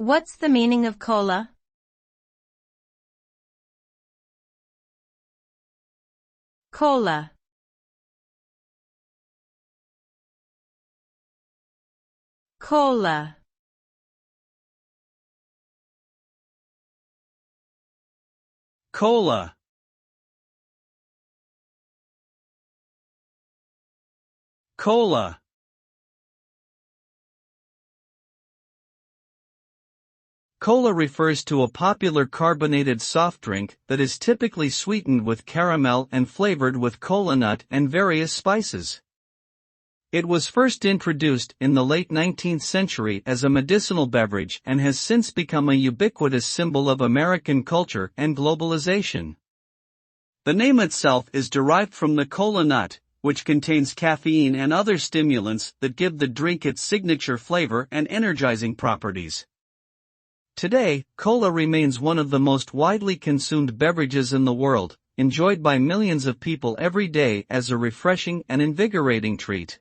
What's the meaning of cola? Cola. Cola. Cola. Cola. Cola refers to a popular carbonated soft drink that is typically sweetened with caramel and flavored with cola nut and various spices. It was first introduced in the late 19th century as a medicinal beverage and has since become a ubiquitous symbol of American culture and globalization. The name itself is derived from the cola nut, which contains caffeine and other stimulants that give the drink its signature flavor and energizing properties. Today, cola remains one of the most widely consumed beverages in the world, enjoyed by millions of people every day as a refreshing and invigorating treat.